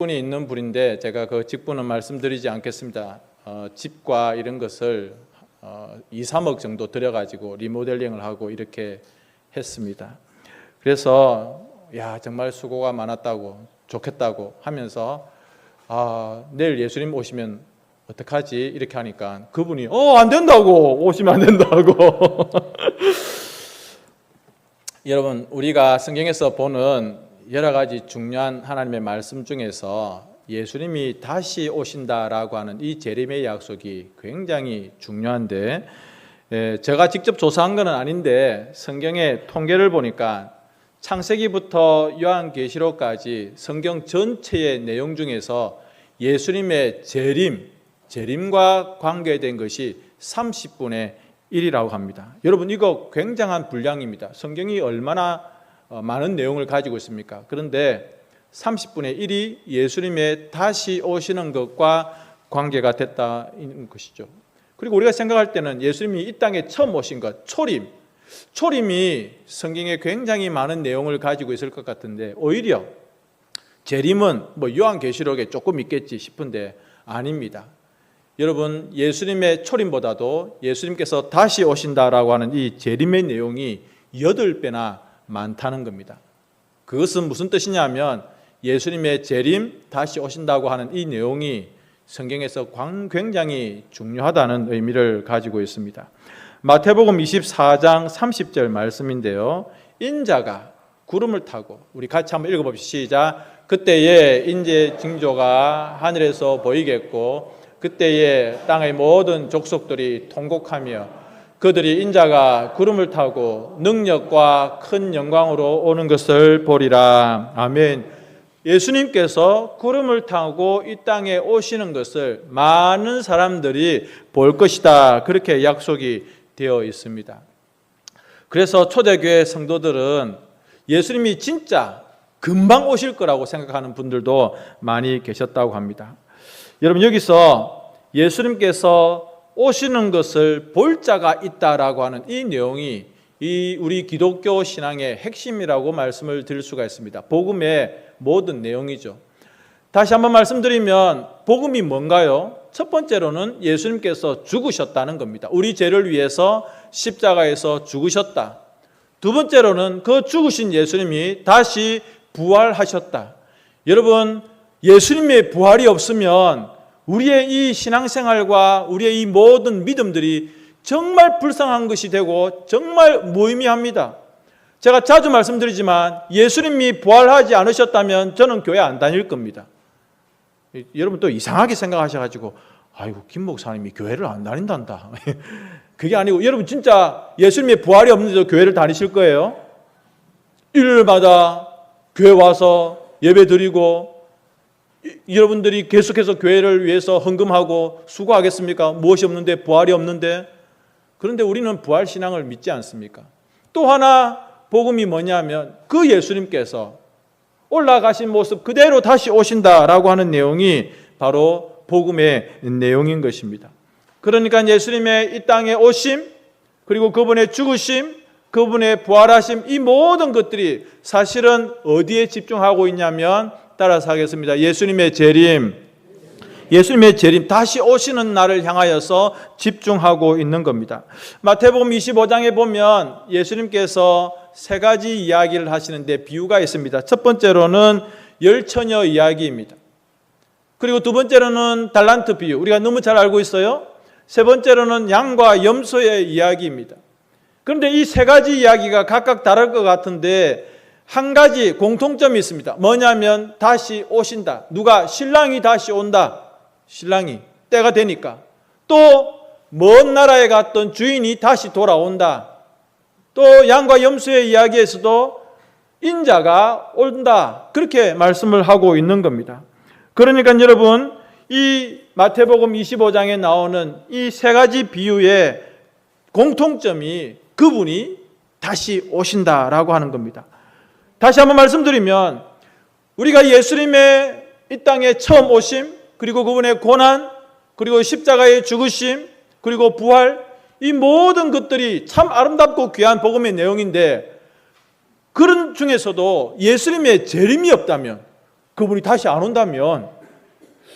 직분이 있는 분인데 제가 그 직분은 말씀드리지 않겠습니다. 집과 이런 것을 2, 3억 정도 들여가지고 리모델링을 하고 이렇게 했습니다. 그래서 정말 수고가 많았다고, 좋겠다고 하면서 내일 예수님 오시면 어떡하지? 이렇게 하니까 그분이 안 된다고, 오시면 안 된다고. 여러분, 우리가 성경에서 보는 여러 가지 중요한 하나님의 말씀 중에서 예수님이 다시 오신다라고 하는 이 재림의 약속이 굉장히 중요한데, 제가 직접 조사한 건 아닌데 성경의 통계를 보니까 창세기부터 요한계시록까지 성경 전체의 내용 중에서 예수님의 재림과 관계된 것이 30분의 1이라고 합니다. 여러분, 이거 굉장한 분량입니다. 성경이 얼마나 많은 내용을 가지고 있습니까? 그런데 30분의 1이 예수님의 다시 오시는 것과 관계가 됐다는 것이죠. 그리고 우리가 생각할 때는 예수님이 이 땅에 처음 오신 것, 초림이 성경에 굉장히 많은 내용을 가지고 있을 것 같은데, 오히려 재림은 요한계시록에 조금 있겠지 싶은데 아닙니다. 여러분, 예수님의 초림보다도 예수님께서 다시 오신다라고 하는 이 재림의 내용이 8배나 많다는 겁니다. 그것은 무슨 뜻이냐면 예수님의 재림, 다시 오신다고 하는 이 내용이 성경에서 굉장히 중요하다는 의미를 가지고 있습니다. 마태복음 24장 30절 말씀인데요, 인자가 구름을 타고, 우리 같이 한번 읽어봅시다. 시작. 그때에 인재 징조가 하늘에서 보이겠고 그때에 땅의 모든 족속들이 통곡하며 그들이 인자가 구름을 타고 능력과 큰 영광으로 오는 것을 보리라. 아멘. 예수님께서 구름을 타고 이 땅에 오시는 것을 많은 사람들이 볼 것이다, 그렇게 약속이 되어 있습니다. 그래서 초대교회 성도들은 예수님이 진짜 금방 오실 거라고 생각하는 분들도 많이 계셨다고 합니다. 여러분, 여기서 예수님께서 오시는 것을 볼 자가 있다라고 하는 이 내용이 우리 기독교 신앙의 핵심이라고 말씀을 드릴 수가 있습니다. 복음의 모든 내용이죠. 다시 한번 말씀드리면 복음이 뭔가요? 첫 번째로는 예수님께서 죽으셨다는 겁니다. 우리 죄를 위해서 십자가에서 죽으셨다. 두 번째로는 그 죽으신 예수님이 다시 부활하셨다. 여러분, 예수님의 부활이 없으면 우리의 이 신앙생활과 우리의 이 모든 믿음들이 정말 불쌍한 것이 되고 정말 무의미합니다. 제가 자주 말씀드리지만 예수님이 부활하지 않으셨다면 저는 교회 안 다닐 겁니다. 여러분 또 이상하게 생각하셔가지고 아이고, 김 목사님이 교회를 안 다닌단다. 그게 아니고, 여러분 진짜 예수님의 부활이 없는데도 교회를 다니실 거예요? 일요일마다 교회 와서 예배 드리고 여러분들이 계속해서 교회를 위해서 헌금하고 수고하겠습니까? 무엇이 없는데, 부활이 없는데. 그런데 우리는 부활 신앙을 믿지 않습니까? 또 하나 복음이 뭐냐면 그 예수님께서 올라가신 모습 그대로 다시 오신다라고 하는 내용이 바로 복음의 내용인 것입니다. 그러니까 예수님의 이 땅에 오심, 그리고 그분의 죽으심, 그분의 부활하심, 이 모든 것들이 사실은 어디에 집중하고 있냐면, 따라서 하겠습니다. 예수님의 재림, 다시 오시는 날을 향하여서 집중하고 있는 겁니다. 마태복음 25장에 보면 예수님께서 세 가지 이야기를 하시는데 비유가 있습니다. 첫 번째로는 열처녀 이야기입니다. 그리고 두 번째로는 달란트 비유, 우리가 너무 잘 알고 있어요. 세 번째로는 양과 염소의 이야기입니다. 그런데 이 세 가지 이야기가 각각 다를 것 같은데 한 가지 공통점이 있습니다. 뭐냐면 다시 오신다. 누가? 신랑이 다시 온다. 신랑이 때가 되니까. 또 먼 나라에 갔던 주인이 다시 돌아온다. 또 양과 염소의 이야기에서도 인자가 온다, 그렇게 말씀을 하고 있는 겁니다. 그러니까 여러분, 이 마태복음 25장에 나오는 이 세 가지 비유의 공통점이 그분이 다시 오신다라고 하는 겁니다. 다시 한번 말씀드리면 우리가 예수님의 이 땅에 처음 오심, 그리고 그분의 고난, 그리고 십자가의 죽으심, 그리고 부활, 이 모든 것들이 참 아름답고 귀한 복음의 내용인데, 그런 중에서도 예수님의 재림이 없다면 그분이 다시 안 온다면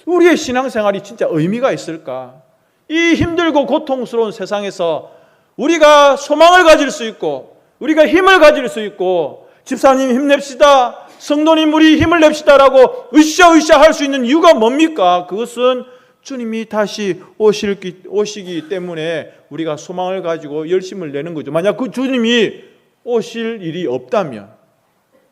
우리의 신앙생활이 진짜 의미가 있을까? 이 힘들고 고통스러운 세상에서 우리가 소망을 가질 수 있고 우리가 힘을 가질 수 있고 집사님 힘냅시다, 성도님 우리 힘을 냅시다라고 으쌰으쌰 할 수 있는 이유가 뭡니까? 그것은 주님이 다시 오시기 때문에 우리가 소망을 가지고 열심을 내는 거죠. 만약 그 주님이 오실 일이 없다면,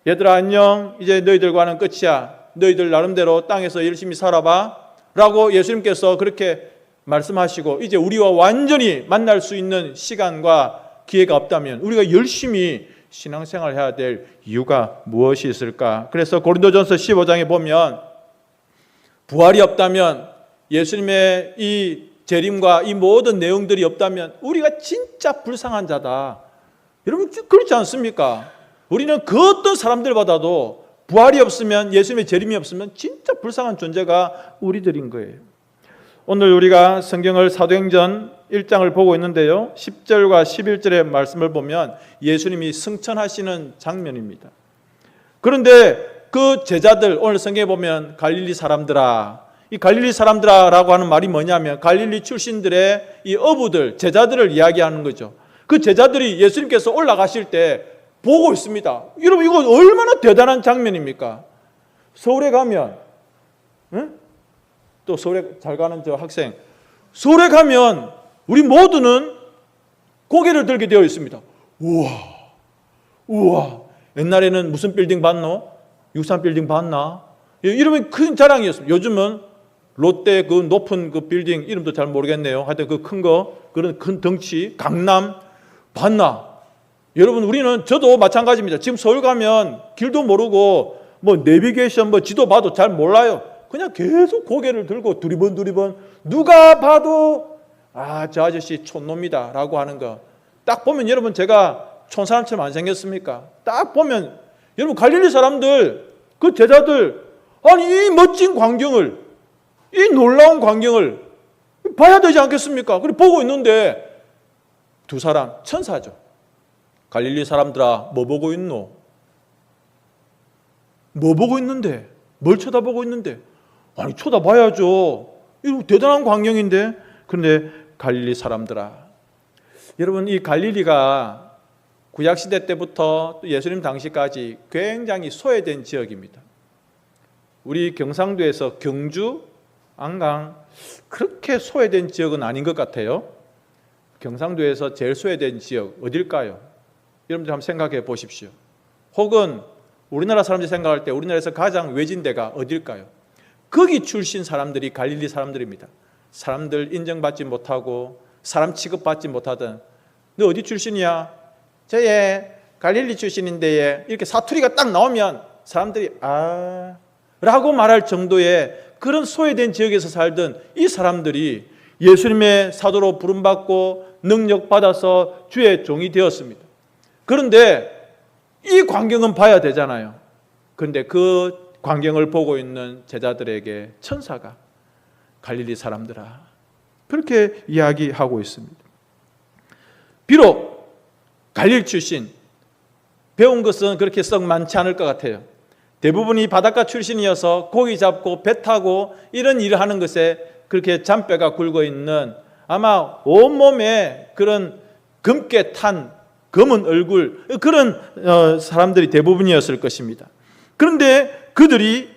얘들아 안녕, 이제 너희들과는 끝이야, 너희들 나름대로 땅에서 열심히 살아봐 라고 예수님께서 그렇게 말씀하시고 이제 우리와 완전히 만날 수 있는 시간과 기회가 없다면 우리가 열심히 신앙생활을 해야 될 이유가 무엇이 있을까? 그래서 고린도전서 15장에 보면 부활이 없다면, 예수님의 이 재림과 이 모든 내용들이 없다면 우리가 진짜 불쌍한 자다. 여러분 그렇지 않습니까? 우리는 그 어떤 사람들보다도 부활이 없으면, 예수님의 재림이 없으면 진짜 불쌍한 존재가 우리들인 거예요. 오늘 우리가 성경을 사도행전 1장을 보고 있는데요, 10절과 11절의 말씀을 보면 예수님이 승천하시는 장면입니다. 그런데 그 제자들, 오늘 성경에 보면 갈릴리 사람들아, 이 갈릴리 사람들아라고 하는 말이 뭐냐면 갈릴리 출신들의 이 어부들, 제자들을 이야기하는 거죠. 그 제자들이 예수님께서 올라가실 때 보고 있습니다. 여러분 이거 얼마나 대단한 장면입니까? 서울에 가면, 또 서울에 잘 가는 저 학생, 서울에 가면 우리 모두는 고개를 들게 되어 있습니다. 우와, 옛날에는 무슨 빌딩 봤노? 63 빌딩 봤나? 이러면 큰 자랑이었습니다. 요즘은 롯데 그 높은 그 빌딩 이름도 잘 모르겠네요. 하여튼 그 큰 거, 그런 큰 덩치, 강남 봤나? 여러분 우리는, 저도 마찬가지입니다. 지금 서울 가면 길도 모르고 뭐 내비게이션 뭐 지도 봐도 잘 몰라요. 그냥 계속 고개를 들고 두리번 누가 봐도 저 아저씨 촌놈이다 라고 하는 거 딱 보면, 여러분 제가 촌사람처럼 안 생겼습니까? 딱 보면 여러분 갈릴리 사람들, 그 제자들, 아니 이 멋진 광경을, 이 놀라운 광경을 봐야 되지 않겠습니까? 그리고 보고 있는데 두 사람 천사죠. 갈릴리 사람들아 뭐 보고 있노? 뭐 보고 있는데? 뭘 쳐다보고 있는데? 아니 쳐다봐야죠. 이거 대단한 광경인데. 그런데 갈릴리 사람들아, 여러분 이 갈릴리가 구약시대 때부터 예수님 당시까지 굉장히 소외된 지역입니다. 우리 경상도에서 경주, 안강 그렇게 소외된 지역은 아닌 것 같아요. 경상도에서 제일 소외된 지역 어딜까요? 여러분들 한번 생각해 보십시오. 혹은 우리나라 사람들이 생각할 때 우리나라에서 가장 외진 데가 어딜까요? 거기 출신 사람들이 갈릴리 사람들입니다. 사람들 인정받지 못하고 사람 취급받지 못하던, 너 어디 출신이야? 저예 갈릴리 출신인데, 이렇게 사투리가 딱 나오면 사람들이 라고 말할 정도의 그런 소외된 지역에서 살던 이 사람들이 예수님의 사도로 부름받고 능력받아서 주의 종이 되었습니다. 그런데 이 광경은 봐야 되잖아요. 그런데 그 광경을 보고 있는 제자들에게 천사가 갈릴리 사람들아 그렇게 이야기하고 있습니다. 비록 갈릴리 출신, 배운 것은 그렇게 썩 많지 않을 것 같아요. 대부분이 바닷가 출신이어서 고기 잡고 배 타고 이런 일을 하는 것에 그렇게 잔뼈가 굵어 있는, 아마 온몸에 그런 검게 탄 검은 얼굴, 그런 사람들이 대부분이었을 것입니다. 그런데 그들이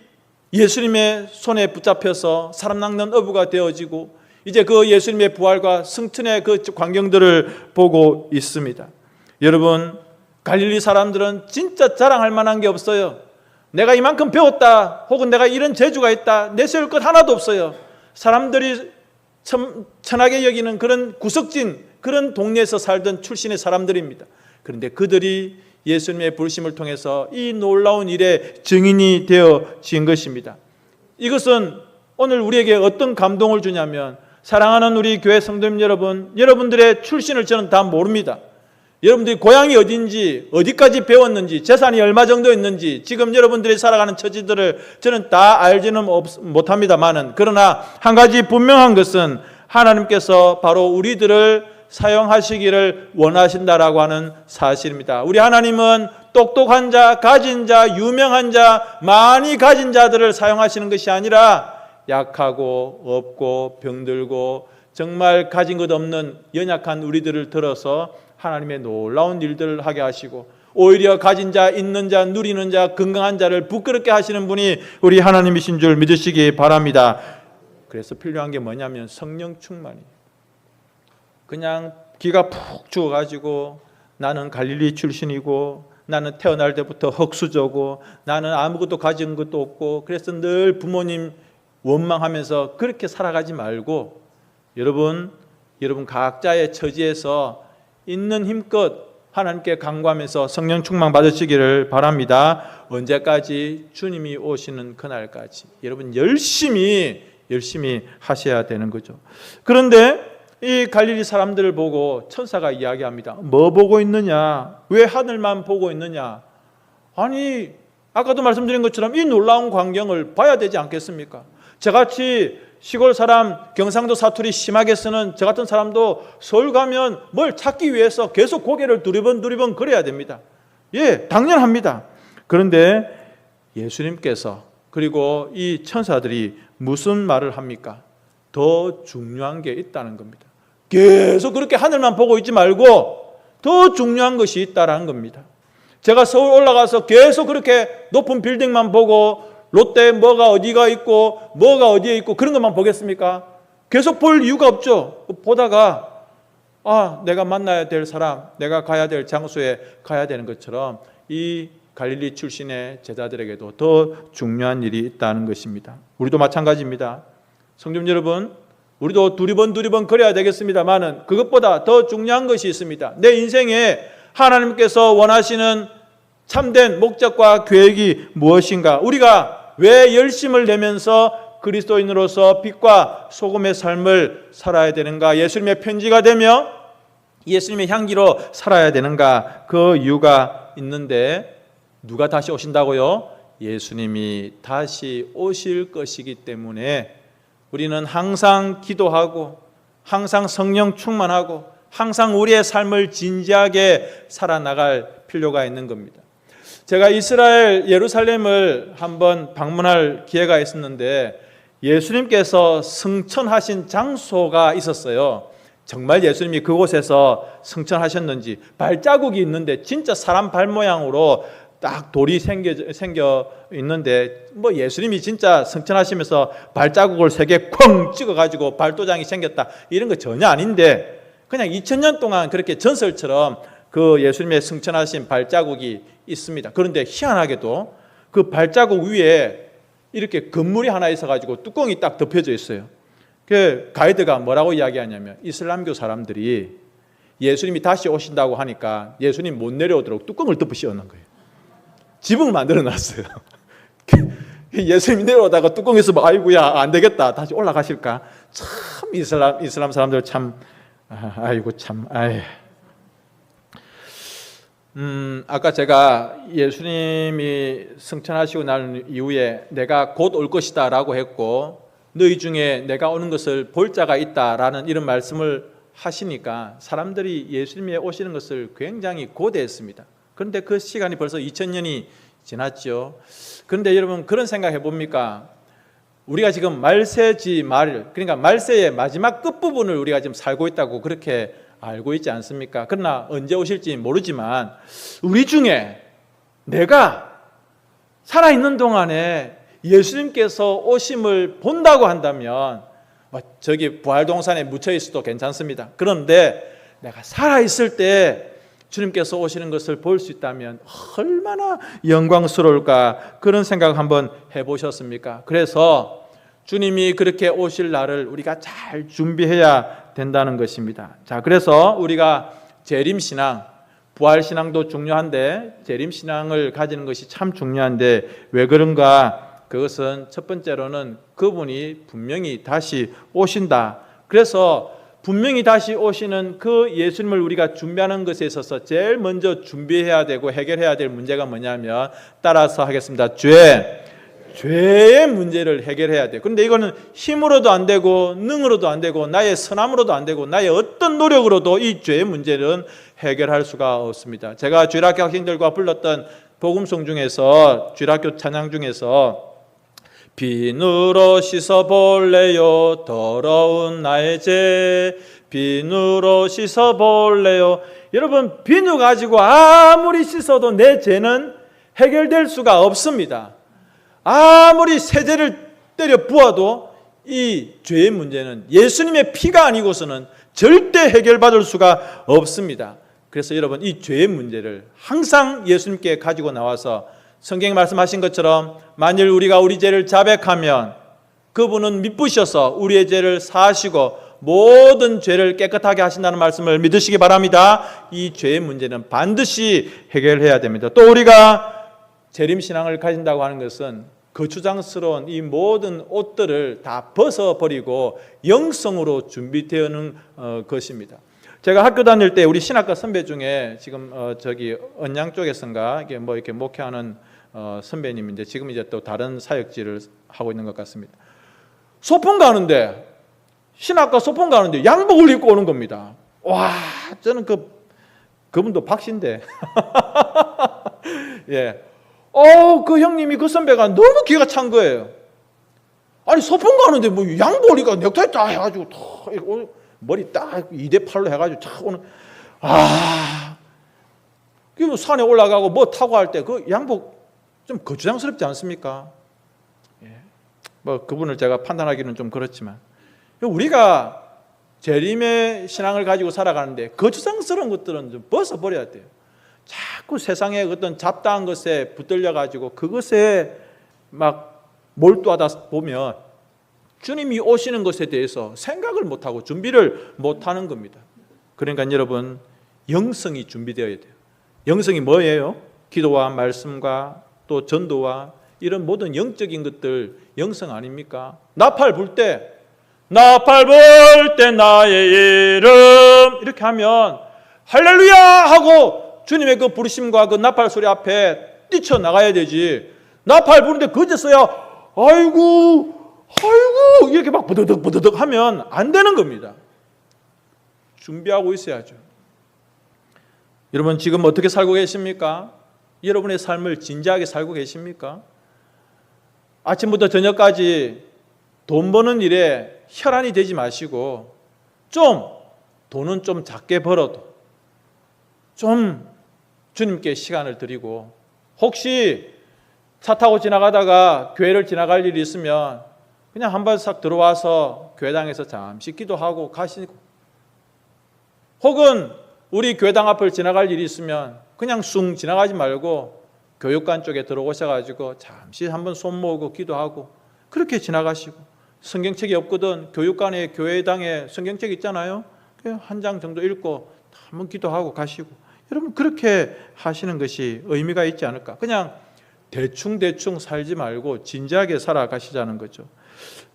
예수님의 손에 붙잡혀서 사람 낚는 어부가 되어지고 이제 그 예수님의 부활과 승천의 그 광경들을 보고 있습니다. 여러분 갈릴리 사람들은 진짜 자랑할 만한 게 없어요. 내가 이만큼 배웠다, 혹은 내가 이런 재주가 있다, 내세울 것 하나도 없어요. 사람들이 천하게 여기는 그런 구석진 그런 동네에서 살던 출신의 사람들입니다. 그런데 그들이 예수님의 부르심을 통해서 이 놀라운 일의 증인이 되어진 것입니다. 이것은 오늘 우리에게 어떤 감동을 주냐면, 사랑하는 우리 교회 성도님 여러분, 여러분들의 출신을 저는 다 모릅니다. 여러분들이 고향이 어딘지, 어디까지 배웠는지, 재산이 얼마 정도 있는지, 지금 여러분들이 살아가는 처지들을 저는 다 알지는 못합니다만은, 그러나 한 가지 분명한 것은 하나님께서 바로 우리들을 사용하시기를 원하신다라고 하는 사실입니다. 우리 하나님은 똑똑한 자, 가진 자, 유명한 자, 많이 가진 자들을 사용하시는 것이 아니라 약하고 없고 병들고 정말 가진 것 없는 연약한 우리들을 들어서 하나님의 놀라운 일들을 하게 하시고 오히려 가진 자, 있는 자, 누리는 자, 건강한 자를 부끄럽게 하시는 분이 우리 하나님이신 줄 믿으시기 바랍니다. 그래서 필요한 게 뭐냐면 성령 충만이에요. 그냥 기가 푹 죽어가지고 나는 갈릴리 출신이고 나는 태어날 때부터 흙수저고 나는 아무것도 가진 것도 없고 그래서 늘 부모님 원망하면서 그렇게 살아가지 말고 여러분 각자의 처지에서 있는 힘껏 하나님께 간구하면서 성령 충만 받으시기를 바랍니다. 언제까지? 주님이 오시는 그날까지 여러분 열심히 하셔야 되는 거죠. 그런데 이 갈릴리 사람들을 보고 천사가 이야기합니다. 뭐 보고 있느냐? 왜 하늘만 보고 있느냐? 아니 아까도 말씀드린 것처럼 이 놀라운 광경을 봐야 되지 않겠습니까? 저같이 시골 사람, 경상도 사투리 심하게 쓰는 저 같은 사람도 서울 가면 뭘 찾기 위해서 계속 고개를 두리번 그려야 됩니다. 예, 당연합니다. 그런데 예수님께서 그리고 이 천사들이 무슨 말을 합니까? 더 중요한 게 있다는 겁니다. 계속 그렇게 하늘만 보고 있지 말고 더 중요한 것이 있다는 겁니다. 제가 서울 올라가서 계속 그렇게 높은 빌딩만 보고 롯데 뭐가 어디가 있고 뭐가 어디에 있고 그런 것만 보겠습니까? 계속 볼 이유가 없죠. 보다가 내가 만나야 될 사람, 내가 가야 될 장소에 가야 되는 것처럼 이 갈릴리 출신의 제자들에게도 더 중요한 일이 있다는 것입니다. 우리도 마찬가지입니다. 성도 여러분, 우리도 두리번 그래야 되겠습니다만은 그것보다 더 중요한 것이 있습니다. 내 인생에 하나님께서 원하시는 참된 목적과 계획이 무엇인가? 우리가 왜 열심을 내면서 그리스도인으로서 빛과 소금의 삶을 살아야 되는가? 예수님의 편지가 되며 예수님의 향기로 살아야 되는가? 그 이유가 있는데 누가 다시 오신다고요? 예수님이 다시 오실 것이기 때문에 우리는 항상 기도하고 항상 성령 충만하고 항상 우리의 삶을 진지하게 살아나갈 필요가 있는 겁니다. 제가 이스라엘 예루살렘을 한번 방문할 기회가 있었는데 예수님께서 승천하신 장소가 있었어요. 정말 예수님이 그곳에서 승천하셨는지 발자국이 있는데 진짜 사람 발 모양으로 딱 돌이 생겨 있는데 뭐 예수님이 진짜 승천하시면서 발자국을 3개 쾅 찍어가지고 발도장이 생겼다 이런 거 전혀 아닌데 그냥 2000년 동안 그렇게 전설처럼 그 예수님의 승천하신 발자국이 있습니다. 그런데 희한하게도 그 발자국 위에 이렇게 건물이 하나 있어가지고 뚜껑이 딱 덮여져 있어요. 그 가이드가 뭐라고 이야기하냐면 이슬람교 사람들이 예수님이 다시 오신다고 하니까 예수님 못 내려오도록 뚜껑을 덮어 씌우는 거예요. 지붕을 만들어 놨어요. 예수님이 내려오다가 뚜껑 있으면 아이고야 안 되겠다 다시 올라가실까? 참 이슬람 사람들 참 아이고 참 아까 제가 예수님이 승천하시고 난 이후에 내가 곧 올 것이다 라고 했고 너희 중에 내가 오는 것을 볼 자가 있다라는 이런 말씀을 하시니까 사람들이 예수님이 오시는 것을 굉장히 고대했습니다. 그런데 그 시간이 벌써 2000년이 지났죠. 그런데 여러분 그런 생각 해봅니까? 우리가 지금 말세지 말, 그러니까 말세의 마지막 끝부분을 우리가 지금 살고 있다고 그렇게 알고 있지 않습니까? 그러나 언제 오실지 모르지만 우리 중에 내가 살아있는 동안에 예수님께서 오심을 본다고 한다면 저기 부활동산에 묻혀 있어도 괜찮습니다. 그런데 내가 살아있을 때 주님께서 오시는 것을 볼 수 있다면 얼마나 영광스러울까 그런 생각 한번 해보셨습니까? 그래서 주님이 그렇게 오실 날을 우리가 잘 준비해야 된다는 것입니다. 자, 그래서 우리가 재림신앙, 부활신앙도 중요한데 재림신앙을 가지는 것이 참 중요한데 왜 그런가? 그것은 첫 번째로는 그분이 분명히 다시 오신다. 그래서 분명히 다시 오시는 그 예수님을 우리가 준비하는 것에 있어서 제일 먼저 준비해야 되고 해결해야 될 문제가 뭐냐면 따라서 하겠습니다. 주의 죄의 문제를 해결해야 돼요. 그런데 이거는 힘으로도 안 되고 능으로도 안 되고 나의 선함으로도 안 되고 나의 어떤 노력으로도 이 죄의 문제는 해결할 수가 없습니다. 제가 주일학교 학생들과 불렀던 복음송 중에서, 주일학교 찬양 중에서 비누로 씻어볼래요 더러운 나의 죄, 비누로 씻어볼래요. 여러분, 비누 가지고 아무리 씻어도 내 죄는 해결될 수가 없습니다. 아무리 세제를 때려 부어도 이 죄의 문제는 예수님의 피가 아니고서는 절대 해결받을 수가 없습니다. 그래서 여러분, 이 죄의 문제를 항상 예수님께 가지고 나와서 성경이 말씀하신 것처럼 만일 우리가 우리 죄를 자백하면 그분은 미쁘셔서 우리의 죄를 사하시고 모든 죄를 깨끗하게 하신다는 말씀을 믿으시기 바랍니다. 이 죄의 문제는 반드시 해결해야 됩니다. 또 우리가 재림신앙을 가진다고 하는 것은 거추장스러운 이 모든 옷들을 다 벗어버리고 영성으로 준비되는 것입니다. 제가 학교 다닐 때 우리 신학과 선배 중에 지금 저기 언양 쪽에선가 이렇게 목회하는 선배님인데 지금 이제 또 다른 사역지를 하고 있는 것 같습니다. 소풍 가는데, 신학과 소풍 가는데 양복을 입고 오는 겁니다. 와, 저는 그분도 박신데 예. 그 형님이, 그 선배가 너무 기가 찬 거예요. 아니, 소풍 가는데 뭐 양복을 입고 넥타이 딱 해가지고 머리 딱 2대8로 해가지고 탁 오는. 그 산에 올라가고 뭐 타고 할 때 그 양복 좀 거추장스럽지 않습니까? 예. 뭐 그분을 제가 판단하기는 좀 그렇지만, 우리가 재림의 신앙을 가지고 살아가는데 거추장스러운 것들은 좀 벗어버려야 돼요. 자꾸 세상의 어떤 잡다한 것에 붙들려 가지고 그것에 막 몰두하다 보면 주님이 오시는 것에 대해서 생각을 못하고 준비를 못하는 겁니다. 그러니까 여러분, 영성이 준비되어야 돼요. 영성이 뭐예요? 기도와 말씀과 또 전도와 이런 모든 영적인 것들 영성 아닙니까? 나팔 불 때 나의 이름 이렇게 하면 할렐루야 하고 주님의 그 부르심과 그 나팔 소리 앞에 뛰쳐나가야 되지. 나팔 부는데 그제서야 아이고 이렇게 막 버드덕 하면 안 되는 겁니다. 준비하고 있어야죠. 여러분, 지금 어떻게 살고 계십니까? 여러분의 삶을 진지하게 살고 계십니까? 아침부터 저녁까지 돈 버는 일에 혈안이 되지 마시고 돈은 좀 작게 벌어도 좀 주님께 시간을 드리고, 혹시 차 타고 지나가다가 교회를 지나갈 일이 있으면 그냥 한 번 싹 들어와서 교회당에서 잠시 기도하고 가시고, 혹은 우리 교회당 앞을 지나갈 일이 있으면 그냥 쑥 지나가지 말고 교육관 쪽에 들어오셔가지고 잠시 한번 손 모으고 기도하고 그렇게 지나가시고, 성경책이 없거든 교육관에 교회당에 성경책 있잖아요. 한 장 정도 읽고 한번 기도하고 가시고, 여러분 그렇게 하시는 것이 의미가 있지 않을까. 그냥 대충 살지 말고 진지하게 살아가시자는 거죠.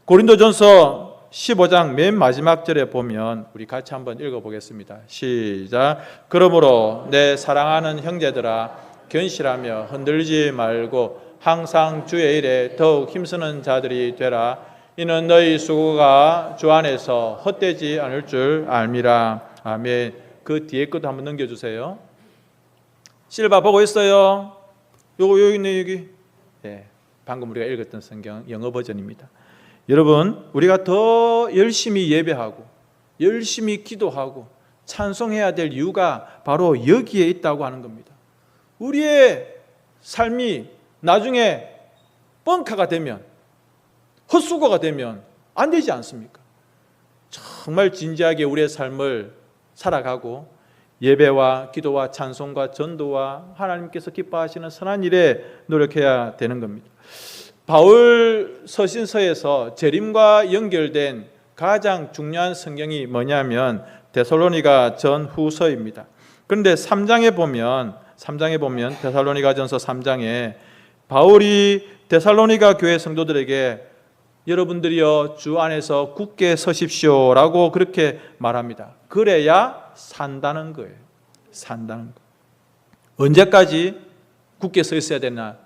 고린도전서 15장 맨 마지막 절에 보면 우리 같이 한번 읽어보겠습니다. 시작. 그러므로 내 사랑하는 형제들아, 견실하며 흔들리지 말고 항상 주의 일에 더욱 힘쓰는 자들이 되라. 이는 너희 수고가 주 안에서 헛되지 않을 줄 알미라. 아멘. 그 뒤에 것도 한번 넘겨주세요. 실바 보고 있어요? 여기 있네, 여기. 예, 방금 우리가 읽었던 성경 영어 버전입니다. 여러분, 우리가 더 열심히 예배하고 열심히 기도하고 찬송해야 될 이유가 바로 여기에 있다고 하는 겁니다. 우리의 삶이 나중에 뻥카가 되면, 헛수고가 되면 안 되지 않습니까? 정말 진지하게 우리의 삶을 살아가고 예배와 기도와 찬송과 전도와 하나님께서 기뻐하시는 선한 일에 노력해야 되는 겁니다. 바울 서신서에서 재림과 연결된 가장 중요한 성경이 뭐냐면 데살로니가 전후서입니다. 그런데 3장에 보면 데살로니가전서 3장에 바울이 데살로니가 교회 성도들에게 여러분들이여 주 안에서 굳게 서십시오라고 그렇게 말합니다. 그래야 산다는 거예요. 산다는 거. 언제까지 굳게 서 있어야 되나?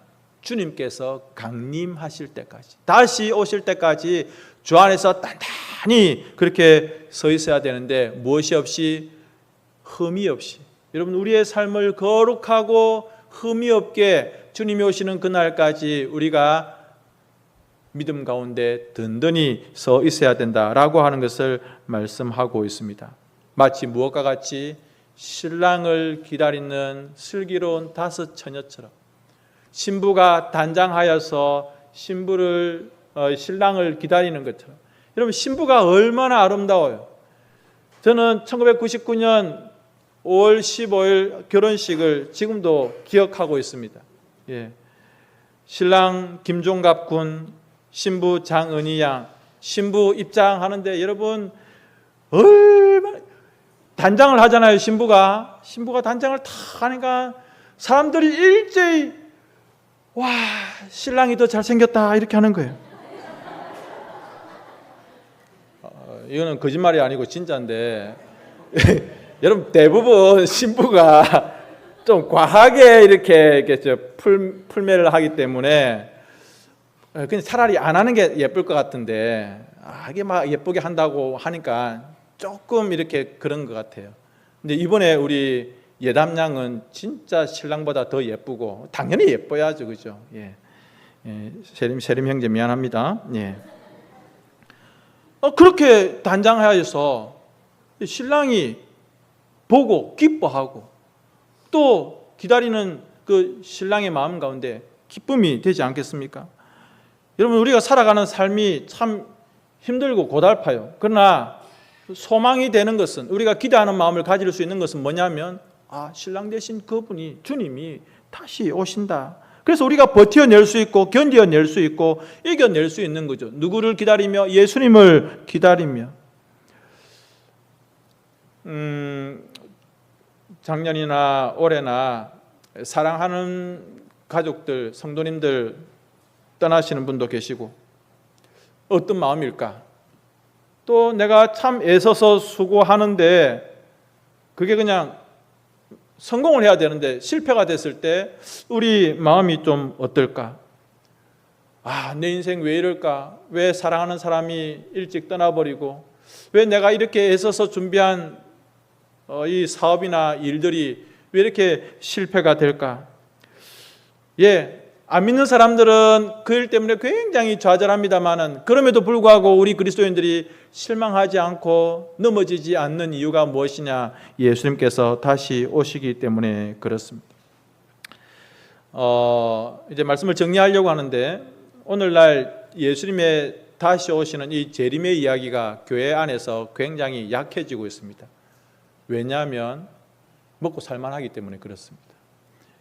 주님께서 강림하실 때까지, 다시 오실 때까지 주 안에서 단단히 그렇게 서 있어야 되는데 무엇이 없이, 흠이 없이, 여러분 우리의 삶을 거룩하고 흠이 없게 주님이 오시는 그날까지 우리가 믿음 가운데 든든히 서 있어야 된다라고 하는 것을 말씀하고 있습니다. 마치 무엇과 같이 신랑을 기다리는 슬기로운 다섯 처녀처럼 신부가 단장하여서 신랑을 기다리는 것처럼, 여러분 신부가 얼마나 아름다워요. 저는 1999년 5월 15일 결혼식을 지금도 기억하고 있습니다. 신랑 김종갑 군, 신부 장은희 양, 신부 입장하는데 여러분 얼마나 단장을 하잖아요. 신부가 단장을 다 하니까 사람들이 일제히 와, 신랑이 더 잘생겼다 이렇게 하는 거예요. 이거는 거짓말이 아니고 진짜인데 여러분 대부분 신부가 좀 과하게 이렇게 풀매를 하기 때문에 그냥 차라리 안 하는 게 예쁠 것 같은데 이게 막 예쁘게 한다고 하니까 조금 이렇게 그런 것 같아요. 근데 이번에 우리 예담양은 진짜 신랑보다 더 예쁘고 당연히 예뻐야죠, 그죠? 세림 형제 미안합니다. 그렇게 단장하여서 신랑이 보고 기뻐하고 또 기다리는 그 신랑의 마음 가운데 기쁨이 되지 않겠습니까? 여러분 우리가 살아가는 삶이 참 힘들고 고달파요. 그러나 소망이 되는 것은, 우리가 기대하는 마음을 가질 수 있는 것은 뭐냐면 신랑 되신 그분이, 주님이 다시 오신다. 그래서 우리가 버텨낼 수 있고 견뎌낼 수 있고 이겨낼 수 있는 거죠. 누구를 기다리며? 예수님을 기다리며. 작년이나 올해나 사랑하는 가족들, 성도님들 떠나시는 분도 계시고 어떤 마음일까? 또 내가 참 애써서 수고하는데 그게 그냥 성공을 해야 되는데 실패가 됐을 때 우리 마음이 좀 어떨까? 내 인생 왜 이럴까? 왜 사랑하는 사람이 일찍 떠나버리고, 왜 내가 이렇게 애써서 준비한 이 사업이나 일들이 왜 이렇게 실패가 될까? 안 믿는 사람들은 그 일 때문에 굉장히 좌절합니다만은, 그럼에도 불구하고 우리 그리스도인들이 실망하지 않고 넘어지지 않는 이유가 무엇이냐? 예수님께서 다시 오시기 때문에 그렇습니다. 이제 말씀을 정리하려고 하는데, 오늘날 예수님의 다시 오시는 이 재림의 이야기가 교회 안에서 굉장히 약해지고 있습니다. 왜냐하면 먹고 살만하기 때문에 그렇습니다.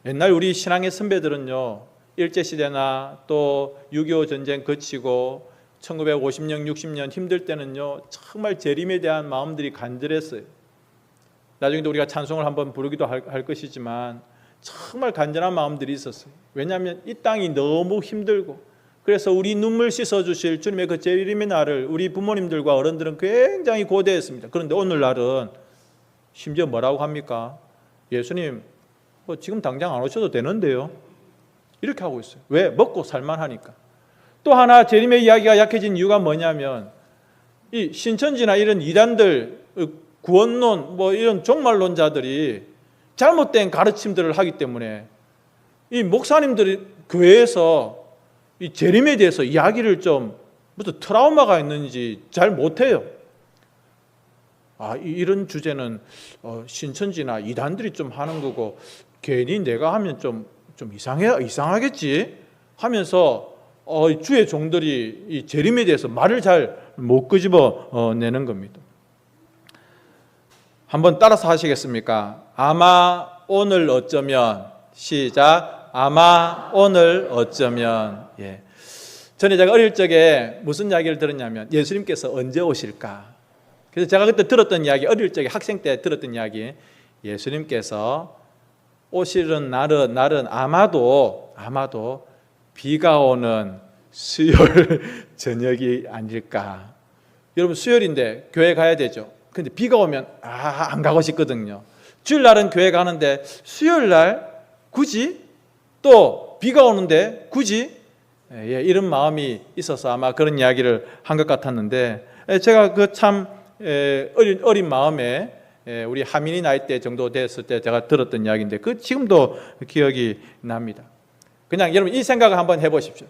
옛날 우리 신앙의 선배들은요, 일제시대나 또 6.25 전쟁 거치고 1950년, 60년 힘들 때는요, 정말 재림에 대한 마음들이 간절했어요. 나중에도 우리가 찬송을 한번 부르기도 할 것이지만 정말 간절한 마음들이 있었어요. 왜냐하면 이 땅이 너무 힘들고, 그래서 우리 눈물 씻어주실 주님의 그 재림의 날을 우리 부모님들과 어른들은 굉장히 고대했습니다. 그런데 오늘날은 심지어 뭐라고 합니까? 예수님 지금 당장 안 오셔도 되는데요, 이렇게 하고 있어요. 왜? 먹고 살만하니까. 또 하나 재림의 이야기가 약해진 이유가 뭐냐면, 이 신천지나 이런 이단들, 구원론 이런 종말론자들이 잘못된 가르침들을 하기 때문에 이 목사님들이 교회에서 이 재림에 대해서 이야기를 좀 무슨 트라우마가 있는지 잘 못해요. 이런 주제는 신천지나 이단들이 좀 하는 거고 괜히 내가 하면 좀 이상하겠지 하면서 주의 종들이 이 재림에 대해서 말을 잘 못 끄집어 내는 겁니다. 한번 따라서 하시겠습니까? 아마 오늘 어쩌면, 시작. 아마 오늘 어쩌면. 전에 제가 어릴 적에 무슨 이야기를 들었냐면, 예수님께서 언제 오실까? 그래서 제가 그때 들었던 이야기, 어릴 적에 학생 때 들었던 이야기, 예수님께서 오시는 날은 아마도 비가 오는 수요일 저녁이 아닐까. 여러분 수요일인데 교회 가야 되죠. 근데 비가 오면 안 가고 싶거든요. 주일날은 교회 가는데 수요일날 굳이 또 비가 오는데 굳이 이런 마음이 있어서 아마 그런 이야기를 한 것 같았는데, 제가 그 참 어린 마음에 우리 하민이 나이 때 정도 됐을 때 제가 들었던 이야기인데 그 지금도 기억이 납니다. 그냥 여러분 이 생각을 한번 해보십시오.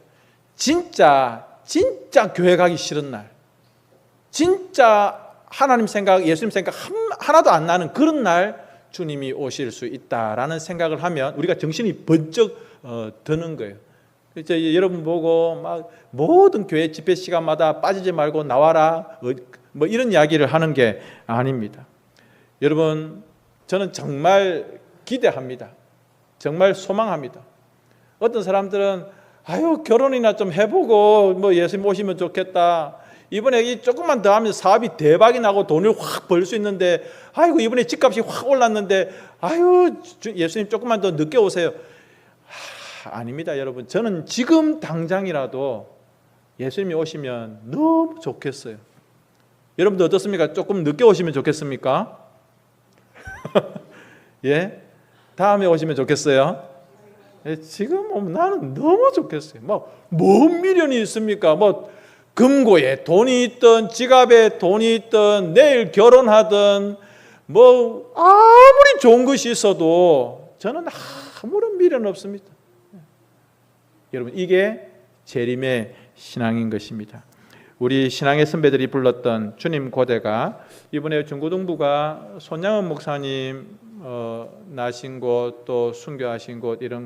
진짜 교회 가기 싫은 날, 진짜 하나님 생각, 예수님 생각 하나도 안 나는 그런 날 주님이 오실 수 있다라는 생각을 하면 우리가 정신이 번쩍 드는 거예요. 이제 여러분 보고 막 모든 교회 집회 시간마다 빠지지 말고 나와라 뭐 이런 이야기를 하는 게 아닙니다. 여러분, 저는 정말 기대합니다. 정말 소망합니다. 어떤 사람들은 아유 결혼이나 좀 해보고 뭐 예수님 오시면 좋겠다. 이번에 이 조금만 더 하면 사업이 대박이 나고 돈을 확 벌 수 있는데, 아이고 이번에 집값이 확 올랐는데 아유 예수님 조금만 더 늦게 오세요. 아닙니다, 여러분. 저는 지금 당장이라도 예수님이 오시면 너무 좋겠어요. 여러분도 어떻습니까? 조금 늦게 오시면 좋겠습니까? 예? 다음에 오시면 좋겠어요? 예, 지금 나는 너무 좋겠어요. 뭔 미련이 있습니까? 금고에 돈이 있든 지갑에 돈이 있든 내일 결혼하든 아무리 좋은 것이 있어도 저는 아무런 미련 없습니다. 여러분, 이게 재림의 신앙인 것입니다. 우리 신앙의 선배들이 불렀던 주님 고대가 이번에 중고등부가 손양은 목사님 나신 곳 또 순교하신 곳 이런